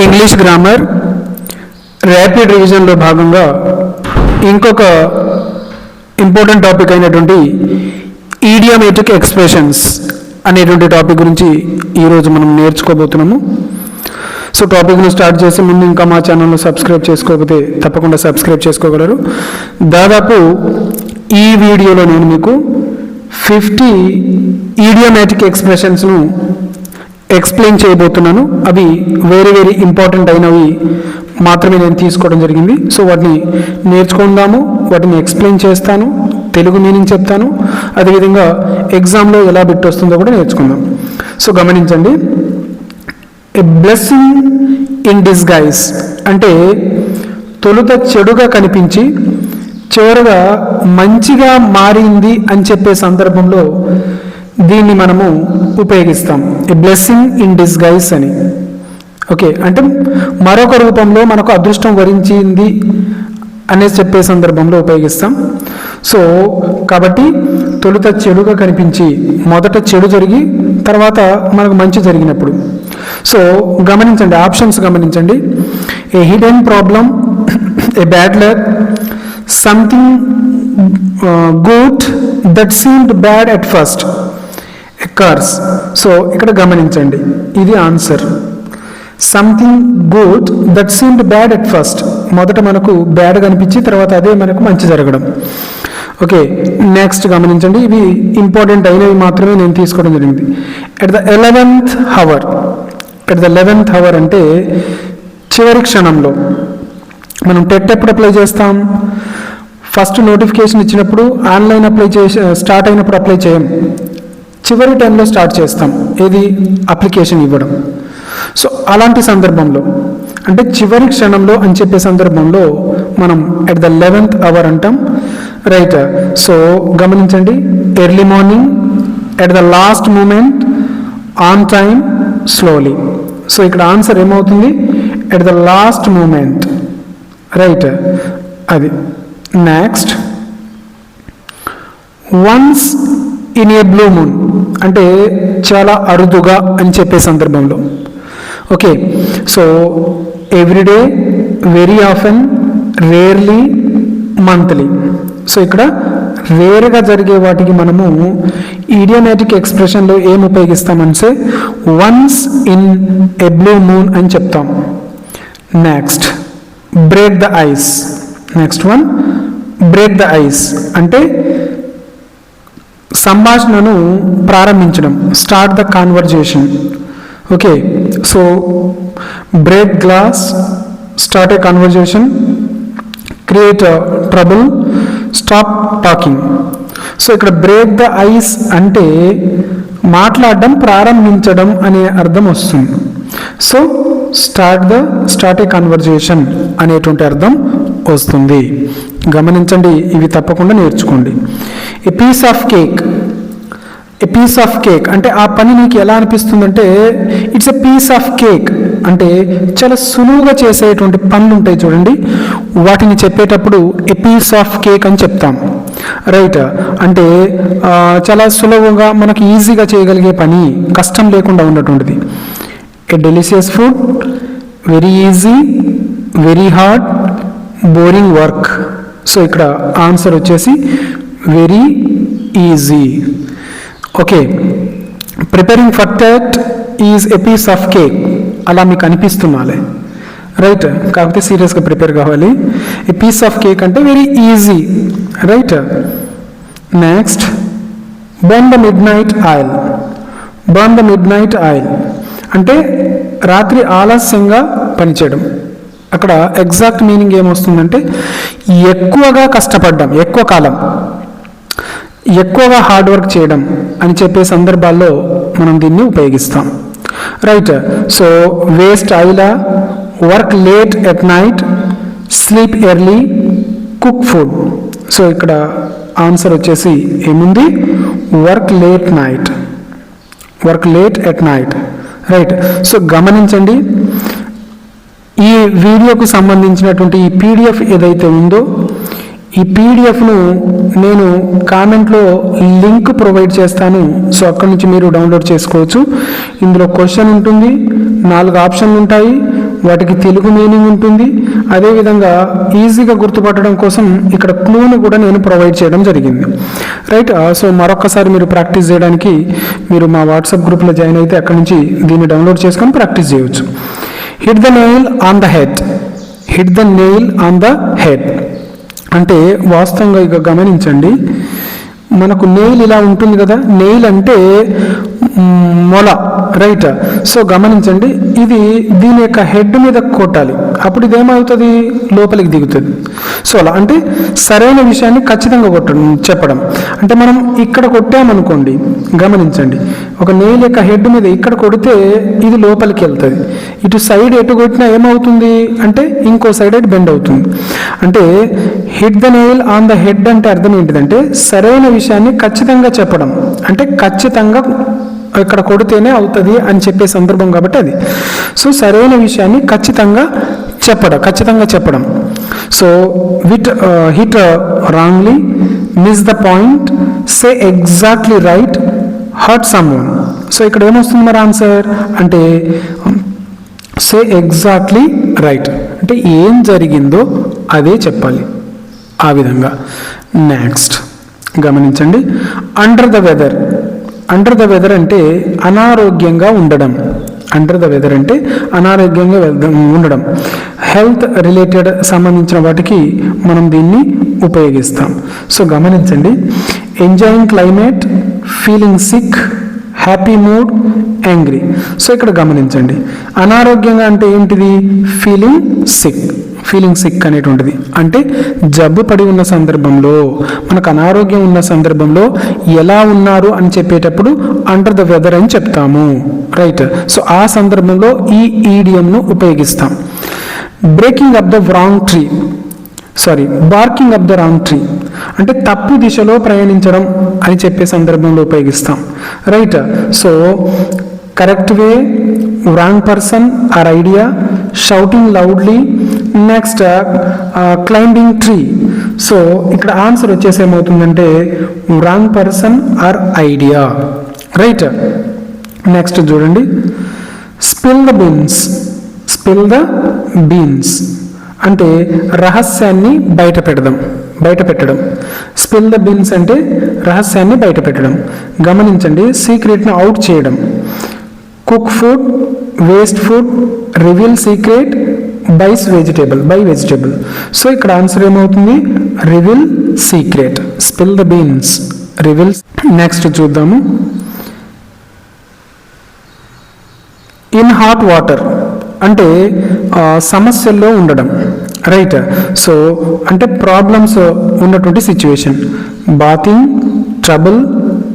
English grammar rapid రివిజన్లో భాగంగా ఇంకొక important topic అయినటువంటి ఈడియోమేటిక్ ఎక్స్ప్రెషన్స్ అనేటువంటి టాపిక్ గురించి ఈరోజు మనం నేర్చుకోబోతున్నాము. సో టాపిక్ను స్టార్ట్ చేసే ముందు ఇంకా మా ఛానల్ను సబ్స్క్రైబ్ చేసుకోకపోతే తప్పకుండా సబ్స్క్రైబ్ చేసుకోగలరు. దాదాపు ఈ వీడియోలో నేను మీకు 50 ఈడియోమేటిక్ ఎక్స్ప్రెషన్స్ను ఎక్స్ప్లెయిన్ చేయబోతున్నాను. అవి వెరీ ఇంపార్టెంట్ అయినవి మాత్రమే నేను తీసుకోవడం జరిగింది. సో వాటిని నేర్చుకుందాము, వాటిని ఎక్స్ప్లెయిన్ చేస్తాను, తెలుగు మీనింగ్ చెప్తాను, అదేవిధంగా ఎగ్జామ్లో ఎలా బిట్ వస్తుందో కూడా నేర్చుకుందాం. సో గమనించండి, ఏ బ్లెస్సింగ్ ఇన్ డిస్గైజ్ అంటే తొలుత చెడుగా కనిపించి చివరగా మంచిగా మారింది అని చెప్పే సందర్భంలో దీన్ని మనము ఉపయోగిస్తాం. ఏ బ్లెస్సింగ్ ఇన్ డిస్గైజ్ అని. ఓకే, అంటే మరొక రూపంలో మనకు అదృష్టం వరించింది అనే చెప్పే సందర్భంలో ఉపయోగిస్తాం. సో కాబట్టి తొలుత చెడుగా కనిపించి మొదట చెడు జరిగి తర్వాత మనకు మంచి జరిగినప్పుడు. సో గమనించండి, ఆప్షన్స్ గమనించండి. ఏ hidden problem, A bad luck, something good that seemed bad at first, A curse. So ఇక్కడ గమనించండి, ఇది answer. Something good that seemed bad at first, మొదట మనకు బ్యాడ్ కనిపించి తర్వాత అదే మనకు మంచి జరగడం. ఓకే, నెక్స్ట్ గమనించండి, ఇవి ఇంపార్టెంట్ అయినవి మాత్రమే నేను తీసుకోవడం జరిగింది. At the 11th hour, at the 11th hour అంటే చివరి క్షణంలో. మనం టెట్ ఎప్పుడు అప్లై చేస్తాం? ఫస్ట్ నోటిఫికేషన్ ఇచ్చినప్పుడు ఆన్లైన్ అప్లై చేసి స్టార్ట్ అయినప్పుడు అప్లై చేయం, చివరి టైంలో స్టార్ట్ చేస్తాం. ఏది? అప్లికేషన్ ఇవ్వడం. సో అలాంటి సందర్భంలో అంటే చివరి క్షణంలో అని చెప్పే సందర్భంలో మనం ఎట్ ద 11th hour అంటాం. రైట్. సో గమనించండి, early morning, at the last moment, on time, slowly. So ఇక్కడ ఆన్సర్ ఏమవుతుంది? At the last moment. Right, అది. Next, once in a blue moon అంటే చాలా అరుదుగా అని చెప్పే సందర్భంలో. Okay, so everyday, very often, rarely, monthly. So ఇక్కడ రేర్గా జరిగే వాటికి మనము ఈడియోమేటిక్ ఎక్స్ప్రెషన్లో ఏం ఉపయోగిస్తామంటే once in a blue moon అని చెప్తాం. Next, break the ice. Next one, break the ice అంటే సంభాషణను ప్రారంభించడం, start the conversation. Okay, so break glass, start A conversation, create trouble, stop talking. So ఇక్కడ బ్రేక్ ద ఐస్ అంటే మాట్లాడడం ప్రారంభించడం అనే అర్థం వస్తుంది. సో స్టార్ట్ ఏ కాన్వర్జేషన్ అనేటువంటి అర్థం వస్తుంది. గమనించండి, ఇవి తప్పకుండా నేర్చుకోండి. A piece of cake, a piece of cake అంటే ఆ పని నీకు ఎలా అనిపిస్తుందంటే it's a piece of cake అంటే చాలా సులువుగా చేసేటువంటి పనులు ఉంటాయి చూడండి, వాటిని చెప్పేటప్పుడు ఏ పీస్ ఆఫ్ కేక్ అని చెప్తాం. రైట్, అంటే చాలా సులభంగా మనకి ఈజీగా చేయగలిగే పని, కష్టం లేకుండా ఉన్నటువంటిది. A delicious food, very easy, very hard, boring work. So ఇక్కడ ఆన్సర్ వచ్చేసి very easy. Okay, preparing for TET is a piece of cake అలా మీకు అనిపిస్తున్నాలే. రైట్, కాకపోతే సీరియస్గా ప్రిపేర్ కావాలి. ఏ పీస్ ఆఫ్ కేక్ అంటే very easy. Right. Next, burn the midnight oil. Burn the midnight oil అంటే రాత్రి ఆలస్యంగా పనిచేయడం. అక్కడ ఎగ్జాక్ట్ మీనింగ్ ఏమొస్తుందంటే ఎక్కువగా కష్టపడ్డం, ఎక్కువ కాలం, ఎక్కువగా హార్డ్ వర్క్ చేయడం అని చెప్పే సందర్భాల్లో మనం దీన్ని ఉపయోగిస్తాం. రైట్. సో వేస్ట్ ఆయిలా, work late at night, sleep early, cook food. So ఇక్కడ ఆన్సర్ వచ్చేసి ఏముంది? Work late night, work late at night. Right. So గమనించండి, ఈ వీడియోకు సంబంధించినటువంటి ఈ పీడిఎఫ్ ఏదైతే ఉందో ఈ పీడిఎఫ్ను నేను కామెంట్లో లింక్ ప్రొవైడ్ చేస్తాను. సో అక్కడి నుంచి మీరు డౌన్లోడ్ చేసుకోవచ్చు. ఇందులో క్వశ్చన్ ఉంటుంది, 4 ఆప్షన్లు ఉంటాయి, వాటికి తెలుగు మీనింగ్ ఉంటుంది. అదేవిధంగా ఈజీగా గుర్తుపట్టడం కోసం ఇక్కడ క్లూను కూడా నేను ప్రొవైడ్ చేయడం జరిగింది. రైట్. సో మరొకసారి మీరు ప్రాక్టీస్ చేయడానికి మీరు మా వాట్సాప్ గ్రూప్లో జాయిన్ అయితే అక్కడ నుంచి దీన్ని డౌన్లోడ్ చేసుకొని ప్రాక్టీస్ చేయవచ్చు. Hit the nail on the head. Hit the nail on the head అంటే వాస్తవంగా ఇక గమనించండి, మనకు నెయిల్ ఇలా ఉంటుంది కదా, నెయిల్ అంటే మొల. రైట్. సో గమనించండి, ఇది దీని యొక్క హెడ్ మీద కొట్టాలి, అప్పుడు ఇదేమవుతుంది, లోపలికి దిగుతుంది. సో అలా అంటే సరైన విషయాన్ని ఖచ్చితంగా చెప్పడం. అంటే మనం ఇక్కడ కొట్టామనుకోండి, గమనించండి, ఒక నెయిల్ యొక్క హెడ్ మీద ఇక్కడ కొడితే ఇది లోపలికి వెళ్తుంది, ఇటు సైడ్ ఎటు కొట్టినా ఏమవుతుంది అంటే ఇంకో సైడ్ ఎటు బెండ్ అవుతుంది. అంటే hit the nail on the head అంటే అర్థం ఏంటిదంటే సరైన విషయాన్ని ఖచ్చితంగా చెప్పడం, అంటే ఖచ్చితంగా ఇక్కడ కొడితేనే అవుతుంది అని చెప్పే సందర్భం కాబట్టి అది. సో సరైన విషయాన్ని ఖచ్చితంగా చెప్పడం. So hit wrongly, miss the point, say exactly right, hurt someone. So ఇక్కడ ఏమొస్తుంది మరి ఆన్సర్ అంటే సే ఎగ్జాక్ట్లీ రైట్ అంటే ఏం జరిగిందో అదే చెప్పాలి, ఆ విధంగా. నెక్స్ట్ గమనించండి, under the weather. Under the weather అంటే అనారోగ్యంగా ఉండడం. అండర్ ద వెదర్ అంటే అనారోగ్యంగా ఉండడం. హెల్త్ రిలేటెడ్ సంబంధించిన వాటికి మనం దీన్ని ఉపయోగిస్తాం. సో గమనించండి, enjoying climate, feeling sick, happy mood, angry. So ఇక్కడ గమనించండి, అనారోగ్యంగా అంటే ఏంటిది, ఫీలింగ్ సిక్ అనేటువంటిది. అంటే జబ్బు పడి ఉన్న సందర్భంలో, మనకు అనారోగ్యం ఉన్న సందర్భంలో ఎలా ఉన్నారు అని చెప్పేటప్పుడు అండర్ ద వెదర్ అని చెప్తాము. రైట్. సో ఆ సందర్భంలో ఈ ఈడియంను ఉపయోగిస్తాం. Breaking up the wrong tree, barking up the wrong tree అంటే తప్పు దిశలో ప్రయాణించడం అని చెప్పే సందర్భంలో ఉపయోగిస్తాం. Right. So correct way, wrong person are idea, shouting loudly, next climbing tree. So ఇక్కడ ఆన్సర్ వచ్చేసి ఏమవుతుందంటే wrong person are idea. Right. Next చూడండి, స్పిల్ ద బీన్స్ అంటే రహస్యాన్ని బయట పెట్టడం. స్పిల్ ద బీన్స్ అంటే రహస్యాన్ని బయట పెట్టడం. గమనించండి, సీక్రెట్ని అవుట్ చేయడం. Cook food, waste food, reveal secret, by vegetable. So ఇక్కడ ఆన్సర్ ఏమవుతుంది, reveal secret. Spill the beans, reveal. Next చూద్దాము, ఇన్ హాట్ వాటర్ అంటే సమస్యల్లో ఉండడం. రైట్. సో అంటే ప్రాబ్లమ్స్ ఉన్నటువంటి situation. Bathing, trouble,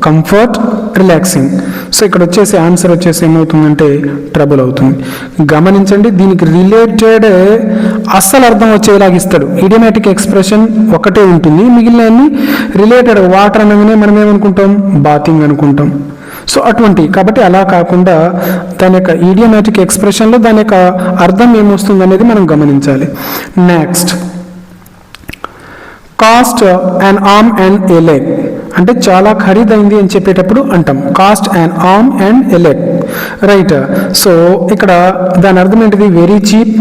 comfort, relaxing. So ఇక్కడ వచ్చేసి ఆన్సర్ వచ్చేసి ఏమవుతుందంటే ట్రబుల్ అవుతుంది. గమనించండి, దీనికి రిలేటెడ్ అస్సలు అర్థం వచ్చేలాగా ఇస్తాడు. ఇడియోమాటిక్ ఎక్స్ప్రెషన్ ఒకటే ఉంటుంది, మిగిలిన రిలేటెడ్. వాటర్ అనగానే మనం ఏమనుకుంటాం, బాతింగ్ అనుకుంటాం. సో అటువంటి కాబట్టి అలా కాకుండా దాని యొక్క ఇడియోమాటిక్ ఎక్స్ప్రెషన్లో దాని యొక్క అర్థం ఏమొస్తుంది అనేది మనం గమనించాలి. Next, cost an arm and A leg అంటే చాలా ఖరీదైంది అని చెప్పేటప్పుడు అంటాం cost an arm and A leg. Right. So ఇక్కడ దాని అర్థం ఏంటిది, very cheap,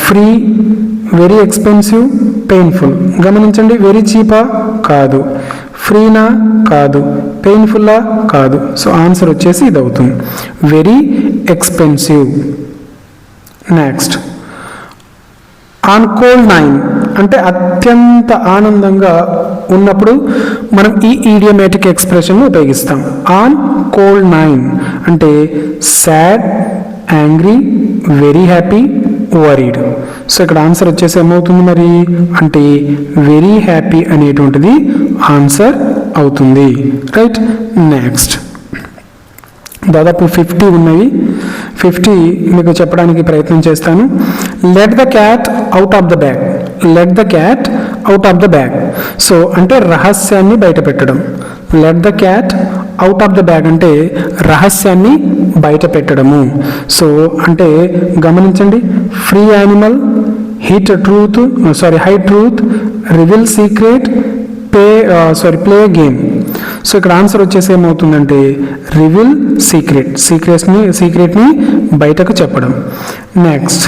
free, very expensive, painful. గమనించండి, వెరీ చీపా కాదు, ఫ్రీనా కాదు, పెయిన్ఫుల్లా కాదు. సో ఆన్సర్ వచ్చేసి ఇది అవుతుంది, very expensive. Next, on cold nine అంటే అత్యంత ఆనందంగా ఉన్నప్పుడు మనం ఈ ఈడియోమాటిక్ ఎక్స్ప్రెషన్ను ఉపయోగిస్తాం. ఆన్ కోల్డ్ నైన్ అంటే sad, angry, very happy, worried. So ఇక్కడ ఆన్సర్ వచ్చేసి ఏమవుతుంది మరి అంటే వెరీ హ్యాపీ అనేటువంటిది ఆన్సర్ అవుతుంది. రైట్. నెక్స్ట్, దాదాపు 50 ఉన్నవి. 50 మీకు చెప్పడానికి ప్రయత్నం చేస్తాను. Let the cat out of the bag. Let the cat out of the bag. So అంటే రహస్యాన్ని బయట పెట్టడం. Let the cat out of the bag అంటే రహస్యాన్ని బయట పెట్టడము. సో అంటే గమనించండి, free animal, hide truth, reveal secret, play game. So ఇక్కడ ఆన్సర్ వచ్చేసి ఏమవుతుందంటే రివీల్ సీక్రెట్ని బయటకు చెప్పడం. Next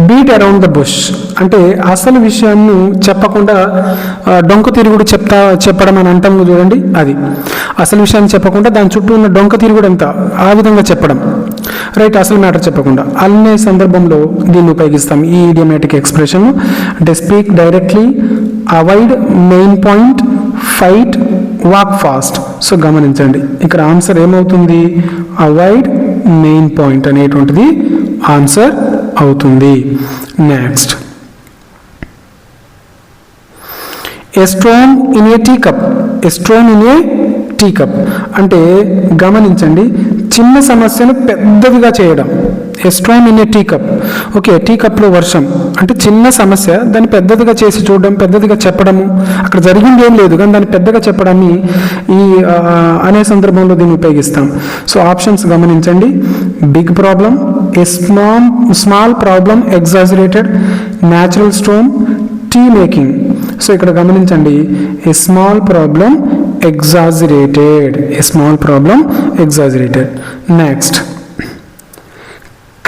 beat around the bush అంటే అసలు విషయాన్ని చెప్పకుండా డొంక తిరుగుడు చెప్పడం అని అంటాం చూడండి, అది అసలు విషయాన్ని చెప్పకుండా దాని చుట్టూ ఉన్న డొంక తిరుగుడు అంతా ఆ విధంగా చెప్పడం, రైట్, అసలు మ్యాటర్ చెప్పకుండా అనే సందర్భంలో దీన్ని ఉపయోగిస్తాం ఈ ఇడియోమాటిక్ ఎక్స్ప్రెషన్. అంటే speak directly, avoid main point, fight, walk fast. So గమనించండి ఇక్కడ ఆన్సర్ ఏమవుతుంది, అవాయిడ్ మెయిన్ పాయింట్ అనేటువంటిది ఆన్సర్ అవుతుంది. Next a storm in a teacup, a storm in a teacup అంటే గమనించండి చిన్న సమస్యను పెద్దదిగా చేయడం. A storm in a teacup, okay, tea కప్లో వర్షం అంటే చిన్న సమస్య దాన్ని పెద్దదిగా చేసి చూడడం, పెద్దదిగా చెప్పడము, అక్కడ జరిగింది ఏం లేదు కానీ దాన్ని పెద్దగా చెప్పడాన్ని ఈ అనే సందర్భంలో దీన్ని ఉపయోగిస్తాం. సో ఆప్షన్స్ గమనించండి, big problem, a small problem exaggerated, natural storm, tea making. So ఇక్కడ గమనించండి a small problem exaggerated, a small problem exaggerated. Next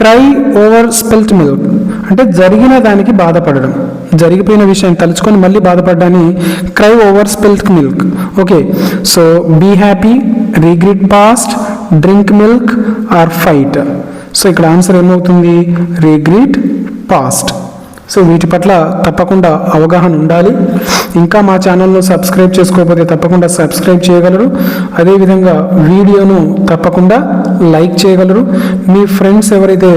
cry over spilt milk అంటే జరిగిన దానికి బాధపడడం, జరిగిపోయిన విషయం తలుచుకొని మళ్ళీ బాధపడ్డాన్ని cry over spilt milk. Okay, so be happy, regret past, drink milk or fight. So ఇక్కడ ఆన్సర్ ఏమవుతుంది, రిగ్రెట్ పాస్ట్. సో వీటి పట్ల తప్పకుండా అవగాహన ఉండాలి. ఇంకా మా ఛానల్ను సబ్స్క్రైబ్ చేసుకోకపోతే తప్పకుండా సబ్స్క్రైబ్ చేయగలరు. అదేవిధంగా వీడియోను తప్పకుండా లైక్ చేయగలరు. మీ ఫ్రెండ్స్ ఎవరైతే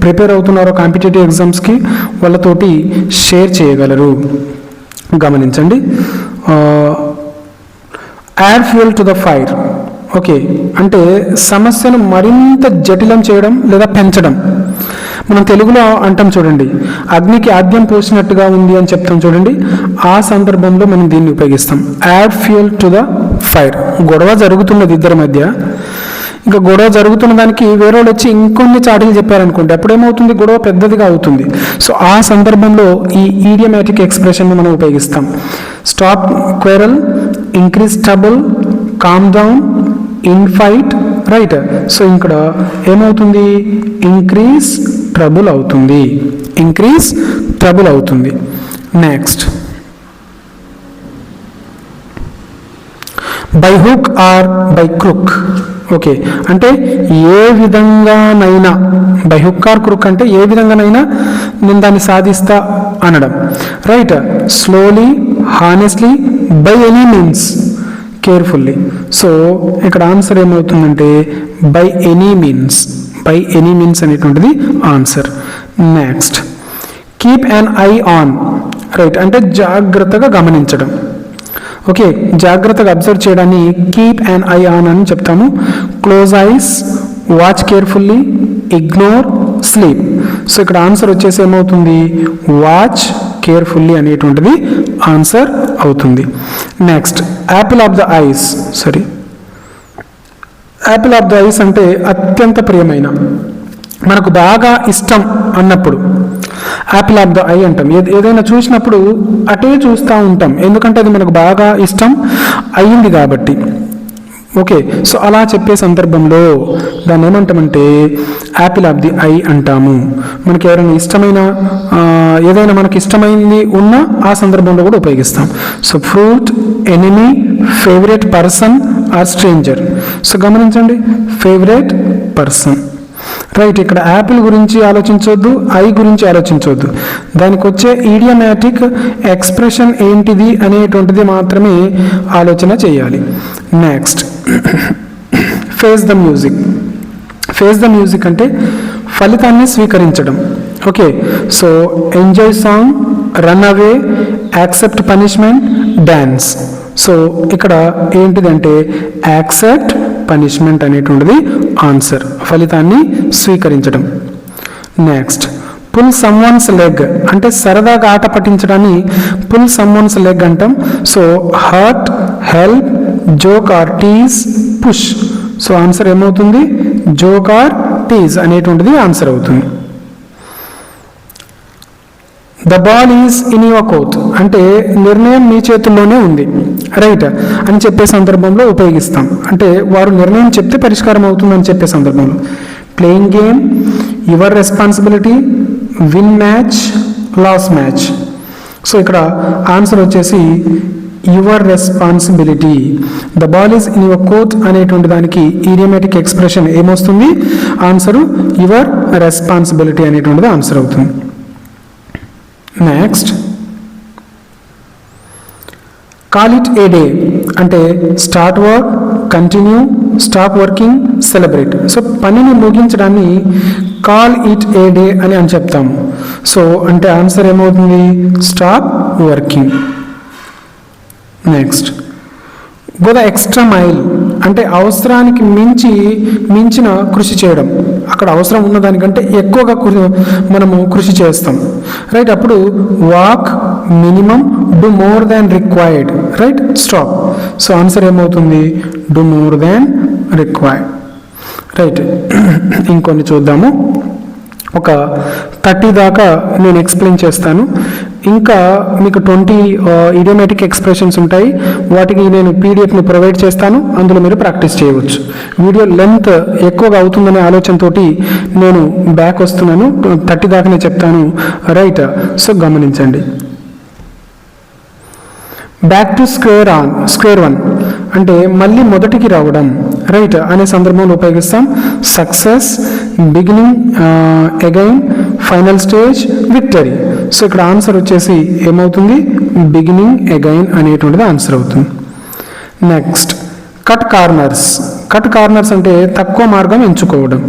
ప్రిపేర్ అవుతున్నారో కాంపిటేటివ్ ఎగ్జామ్స్కి వాళ్ళతోటి షేర్ చేయగలరు. గమనించండి, add fuel to the fire. Okay, అంటే సమస్యను మరింత జటిలం చేయడం లేదా పెంచడం. మనం తెలుగులో అంటాం చూడండి, అగ్నికి ఆద్యం పోసినట్టుగా ఉంది అని చెప్తాం చూడండి, ఆ సందర్భంలో మనం దీన్ని ఉపయోగిస్తాం. Add fuel to the fire. గొడవ జరుగుతున్నది ఇద్దరి మధ్య, ఇంకా గొడవ జరుగుతున్న దానికి వేరే వాళ్ళు వచ్చి ఇంకొన్ని చాటీలు చెప్పారనుకోండి, అప్పుడేమవుతుంది, గొడవ పెద్దదిగా అవుతుంది. సో ఆ సందర్భంలో ఈ ఈడియోమాటిక్ ఎక్స్ప్రెషన్ని మనం ఉపయోగిస్తాం. Stop quarrel, increase trouble, calm down, in fight, right. So ఇక్కడ ఏమవుతుంది, ఇంక్రీజ్ ట్రబుల్ అవుతుంది, ఇంక్రీజ్ ట్రబుల్ అవుతుంది. Next by hook or by crook. Okay, అంటే ఏ విధంగానైనా, బై హుక్ ఆర్ క్రుక్ అంటే ఏ విధంగానైనా నేను దాన్ని సాధిస్తా అనడం, right. Slowly, honestly, by any means, carefully. So ఇక్కడ ఆన్సర్ ఏమవుతుందంటే by any means, by any means అనేటువంటిది answer. Next keep an eye on, right, అంటే జాగ్రత్తగా గమనించడం. ఓకే, జాగ్రత్తగా అబ్జర్వ్ చేయడాన్ని కీప్ అన్ ఐ ఆన్ అని చెప్తాము. Close eyes, watch carefully, ignore, sleep. So ఇక్కడ ఆన్సర్ వచ్చేసి ఏమవుతుంది, వాచ్ కేర్ఫుల్లీ అనేటువంటిది ఆన్సర్ అవుతుంది. Next Apple of the ice, sorry, Apple of the ice అంటే అత్యంత ప్రియమైన, మనకు బాగా ఇష్టం అన్నప్పుడు యాపిల్ ఆఫ్ ద ఐ అంటాం. ఏదైనా చూసినప్పుడు అటే చూస్తూ ఉంటాం, ఎందుకంటే అది మనకు బాగా ఇష్టం అయ్యింది కాబట్టి. ఓకే, సో అలా చెప్పే సందర్భంలో దాన్ని ఏమంటామంటే యాపిల్ ఆఫ్ ది ఐ అంటాము. మనకి ఎవరైనా ఇష్టమైన ఏదైనా మనకి ఇష్టమైంది ఉన్నా ఆ సందర్భంలో కూడా ఉపయోగిస్తాం. So fruit, enemy, favourite person are stranger. So గమనించండి, ఫేవరెట్ పర్సన్, రైట్. ఇక్కడ యాపిల్ గురించి ఆలోచించవద్దు, ఐ గురించి ఆలోచించవద్దు, దానికి వచ్చే ఈడియోమాటిక్ ఎక్స్ప్రెషన్ ఏంటిది అనేటువంటిది మాత్రమే ఆలోచన చేయాలి. Next face the music. Face the music అంటే ఫలితాన్ని స్వీకరించడం. Okay, so enjoy song, run away, accept punishment, dance. So ఇక్కడ ఏంటిదంటే యాక్సెప్ట్ పనిష్మెంట్ అనేటువంటిది ఆన్సర్, ఫలితాన్ని స్వీకరించడం. నెక్స్ట్ పుల్ సమ్వన్స్ లెగ్ అంటే సరదాగా ఆట పట్టించడాన్ని పుల్ సమ్వన్స్ లెగ్ అంటాం. So hurt, help, joke or tease, push. So answer ఏమవుతుంది, జోక్ ఆర్ టీజ్ అనేటువంటిది ఆన్సర్ అవుతుంది. The ball is in your court అంటే నిర్ణయం మీ చేతుల్లోనే ఉంది, రైట్ అని చెప్పే సందర్భంలో ఉపయోగిస్తాం. అంటే వారు నిర్ణయం చెప్తే పరిష్కారం అవుతుందని చెప్పే సందర్భంలో. Playing game, your responsibility, win match, loss match. So ఇక్కడ ఆన్సర్ వచ్చేసి your responsibility. The ball is in your court అనేటువంటి దానికి ఈడియోమాటిక్ ఎక్స్ప్రెషన్ ఏమొస్తుంది? ఆన్సరు యువర్ రెస్పాన్సిబిలిటీ అనేటువంటిది ఆన్సర్ అవుతుంది. Next, call it a day అంటే start work, continue, stop working, celebrate. So పనిని ముగించడాన్ని కాల్ ఇట్ ఏ డే అని చెప్తాము. సో అంటే ఆన్సర్ ఏమవుతుంది? Stop working. Next, go the extra mile అంటే అవసరానికి మించిన కృషి చేయడం. అక్కడ అవసరం ఉన్నదానికంటే ఎక్కువగా మనము కృషి చేస్తాం, రైట్. అప్పుడు walk, minimum, do more than required, right. Stop. So answer ఏమవుతుంది? Do more than required, right. ఇంకొన్ని చూద్దాము. ఒక 30 దాకా నేను ఎక్స్ప్లెయిన్ చేస్తాను. ఇంకా మీకు 20 ఇడియోమాటిక్ ఎక్స్ప్రెషన్స్ ఉంటాయి. వాటికి నేను పీడిఎఫ్ని ప్రొవైడ్ చేస్తాను, అందులో మీరు ప్రాక్టీస్ చేయవచ్చు. వీడియో లెంత్ ఎక్కువగా అవుతుందనే ఆలోచనతోటి నేను బ్యాక్ వస్తున్నాను. 30 దాకానే చెప్తాను, రైట్. సో గమనించండి. బ్యాక్ టు స్క్వేర్ వన్ అంటే మళ్ళీ మొదటికి రావడం, రైట్ అనే సందర్భంలో ఉపయోగిస్తాం. Success, beginning again, final stage, victory. So ఇక్కడ ఆన్సర్ వచ్చేసి ఏమవుతుంది? బిగినింగ్ అగైన్ అనేటువంటిది ఆన్సర్ అవుతుంది. Next, cut corners. Cut corners అంటే తక్కువ మార్గం ఎంచుకోవడం,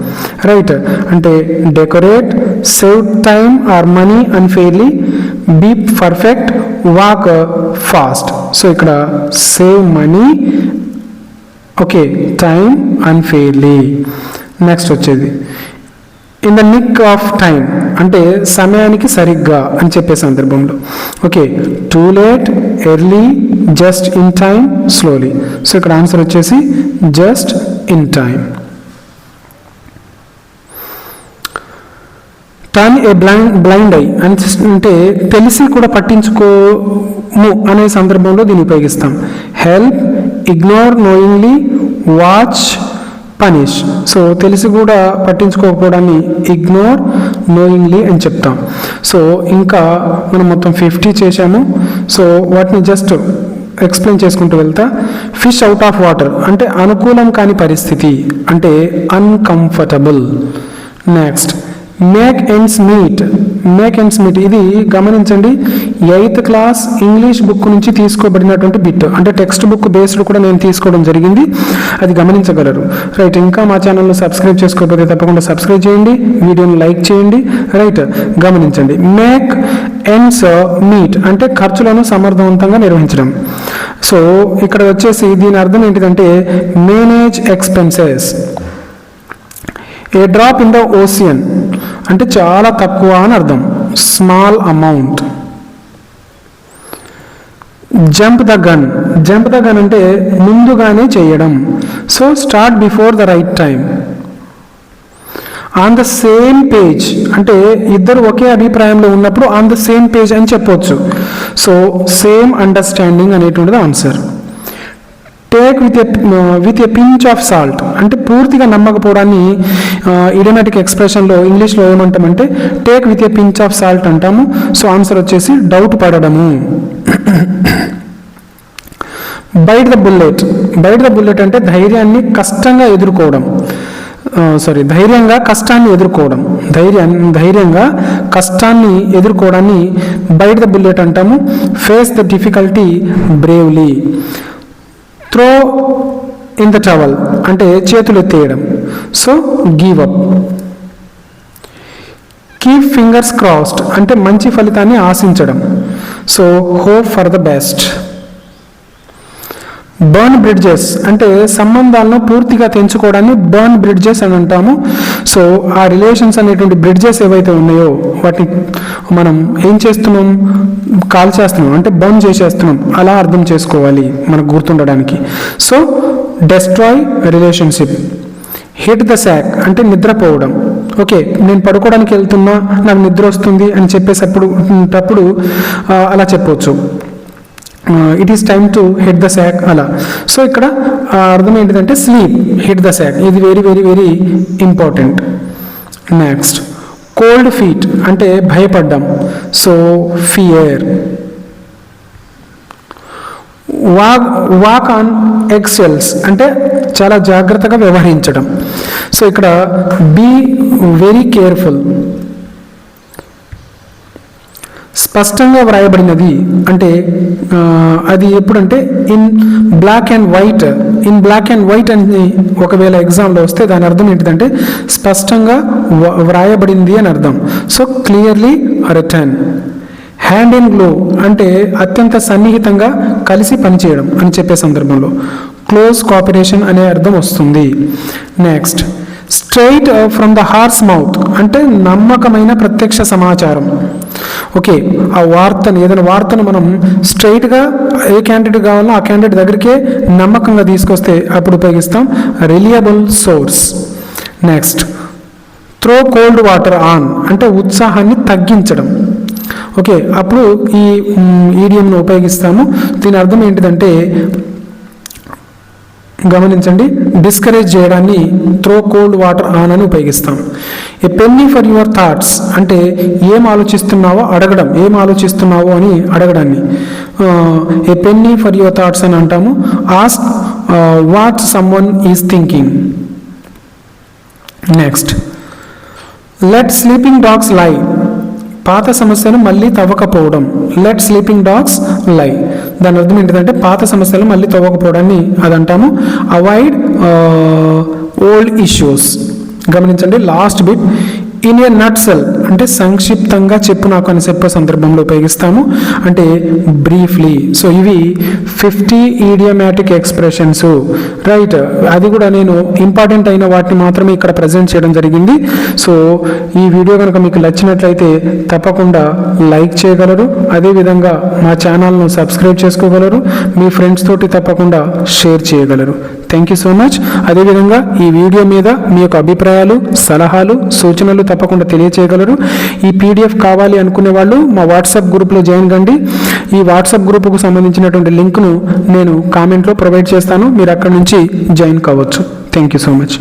రైట్. అంటే decorate, save time or money unfairly, be perfect, walk fast. So ఇక్కడ save money, okay, time unfairly. Next వచ్చేది in the nick of time అంటే సమయానికి సరిగ్గా అని చెప్పే సందర్భంలో. Okay, too late, early, just in time, slowly. So ఇక్కడ answer వచ్చేసి just in time. Turn A blind I అంటే తెలిసి కూడా పట్టించుకోము అనే సందర్భంలో దీన్ని ఉపయోగిస్తాం. Help, ignore knowingly, watch, punish. So తెలిసి కూడా పట్టించుకోకపోవడాన్ని ఇగ్నోర్ నోయింగ్లీ అని చెప్తాం. సో ఇంకా మనం మొత్తం 50 చేశాము. సో వాటిని జస్ట్ ఎక్స్ప్లెయిన్ చేసుకుంటూ వెళ్తా. ఫిష్ అవుట్ ఆఫ్ వాటర్ అంటే అనుకూలం కాని పరిస్థితి, అంటే uncomfortable. Next, make ends meet. Make ends meet ఇది గమనించండి, 8th క్లాస్ ఇంగ్లీష్ బుక్ నుంచి తీసుకోబడినటువంటి బిట్. అంటే టెక్స్ట్ బుక్ బేస్డ్ కూడా నేను తీసుకోవడం జరిగింది, అది గమనించగలరు, రైట్. ఇంకా మా ఛానల్ను సబ్స్క్రైబ్ చేసుకోకపోతే తప్పకుండా సబ్స్క్రైబ్ చేయండి, వీడియోని లైక్ చేయండి, రైట్. గమనించండి, మేక్ ఎండ్స్ మీట్ అంటే ఖర్చులను సమర్థవంతంగా నిర్వహించడం. సో ఇక్కడ వచ్చేసి దీని అర్థం ఏంటిదంటే manage expenses. A drop in the ocean అంటే చాలా తక్కువ అని అర్థం, small amount. Jump the gun. Jump the gun అంటే ముందుగానే చేయడం. So start before the right time. On the same page అంటే ఇద్దరు ఒకే అభిప్రాయంలో ఉన్నప్పుడు ఆన్ ద సేమ్ పేజ్ అని చెప్పవచ్చు. సో సేమ్ అండర్స్టాండింగ్ అనేటువంటిది answer. Take with a pinch of salt అంటే పూర్తిగా నమ్మకపోవడాన్ని ఇడియోమాటిక్ ఎక్స్ప్రెషన్లో ఇంగ్లీష్లో ఏమంటామంటే take with a pinch of salt అంటాము. సో ఆన్సర్ వచ్చేసి డౌట్ పడడము. Bite the bullet. Bite the bullet అంటే ధైర్యంగా కష్టాన్ని ఎదుర్కోవడం. ధైర్యంగా కష్టాన్ని ఎదుర్కోవడాన్ని బైట్ ద బుల్లెట్ అంటాము. Face the difficulty bravely. Throw in the towel అంటే చేతులు ఎత్తేయడం. So give up. Keep fingers crossed అంటే మంచి ఫలితాన్ని ఆశించడం. So hope for the best. Burn bridges అంటే సంబంధాలను పూర్తిగా తెంచుకోవడాన్ని బర్న్ బ్రిడ్జెస్ అని అంటాము. సో ఆ రిలేషన్స్ అనేటువంటి బ్రిడ్జెస్ ఏవైతే ఉన్నాయో వాటిని మనం ఏం చేస్తున్నాం, కాల్ చేస్తున్నాం అంటే బర్న్ చేసేస్తున్నాం, అలా అర్థం చేసుకోవాలి మనకు గుర్తుండడానికి. So destroy relationship. Hit the sack అంటే నిద్రపోవడం. ఓకే, నేను పడుకోవడానికి వెళ్తున్నా, నాకు నిద్ర వస్తుంది అని చెప్పేటప్పుడు అలా చెప్పవచ్చు. It is time to hit the sack అలా. సో ఇక్కడ అర్థం ఏంటిదంటే స్లీప్, హిట్ ద శాక్. ఇది very very very important. Next cold feet అంటే భయపడ్డం. So fear. Walk on eggshells అంటే చాలా జాగ్రత్తగా వ్యవహరించడం. సో ఇక్కడ బీ వెరీ కేర్ఫుల్. స్పష్టంగా వ్రాయబడినది అంటే అది ఎప్పుడంటే in black and white. In black and white అని ఒకవేళ ఎగ్జామ్లో వస్తే దాని అర్థం ఏంటిదంటే స్పష్టంగా వ్రాయబడింది అని అర్థం. So clearly return. Hand in glow అంటే అత్యంత సన్నిహితంగా కలిసి పనిచేయడం అని చెప్పే సందర్భంలో క్లోజ్ కోఆపరేషన్ అనే అర్థం వస్తుంది. Next straight from the horse mouth అంటే నమ్మకమైన ప్రత్యక్ష సమాచారం. ఓకే, ఆ వార్తను ఏదైనా వార్తను మనం స్ట్రైట్గా ఏ క్యాండిడేట్ కావాలో ఆ క్యాండిడేట్ దగ్గరికే నమ్మకంగా తీసుకొస్తే అప్పుడు ఉపయోగిస్తాం reliable source. Next throw cold water on అంటే ఉత్సాహాన్ని తగ్గించడం. ఓకే, అప్పుడు ఈ ఈడియంను ఉపయోగిస్తాము. దీని అర్థం ఏంటిదంటే గమనించండి, డిస్కరేజ్ చేయడాన్ని త్రో కోల్డ్ వాటర్ ఆన్ అని ఉపయోగిస్తాం. ఏ పెన్నీ ఫర్ యువర్ థాట్స్ అంటే ఏం ఆలోచిస్తున్నావో అడగడం, ఏం ఆలోచిస్తున్నావో అని అడగడాన్ని ఏ పెన్నీ ఫర్ యువర్ థాట్స్ అని అంటాము. Ask what someone is thinking. Next let sleeping dogs లై పాత సమస్యలు మళ్ళీ తవ్వకపోవడం. లెట్ స్లీపింగ్ డాగ్స్ లై దాని అర్థం ఏంటంటే పాత సమస్యలు మళ్ళీ తవ్వకపోవడాన్ని అది అంటాము. Avoid old issues. గమనించండి last bit in a nutshell అంటే సంక్షిప్తంగా చెప్పు నాకు అని చెప్పే సందర్భంలో ఉపయోగిస్తాము అంటే బ్రీఫ్లీ. సో ఇవి 50 ఈడియోమాటిక్ ఎక్స్ప్రెషన్స్ రైట్. అది కూడా నేను ఇంపార్టెంట్ అయిన వాటిని మాత్రమే ఇక్కడ ప్రజెంట్ చేయడం జరిగింది. సో ఈ వీడియో కనుక మీకు నచ్చినట్లయితే తప్పకుండా లైక్ చేయగలరు, అదేవిధంగా మా ఛానల్ను సబ్స్క్రైబ్ చేసుకోగలరు, మీ ఫ్రెండ్స్ తోటి తప్పకుండా షేర్ చేయగలరు. Thank you so much. అదేవిధంగా ఈ వీడియో మీద మీ యొక్క అభిప్రాయాలు, సలహాలు, సూచనలు తప్పకుండా తెలియచేయగలరు. ఈ పీడిఎఫ్ కావాలి అనుకునే వాళ్ళు మా వాట్సాప్ గ్రూప్లో జాయిన్ కండి. ఈ వాట్సాప్ గ్రూపుకు సంబంధించినటువంటి లింక్ను నేను కామెంట్లో ప్రొవైడ్ చేస్తాను, మీరు అక్కడి నుంచి జాయిన్ కావచ్చు. Thank you so much.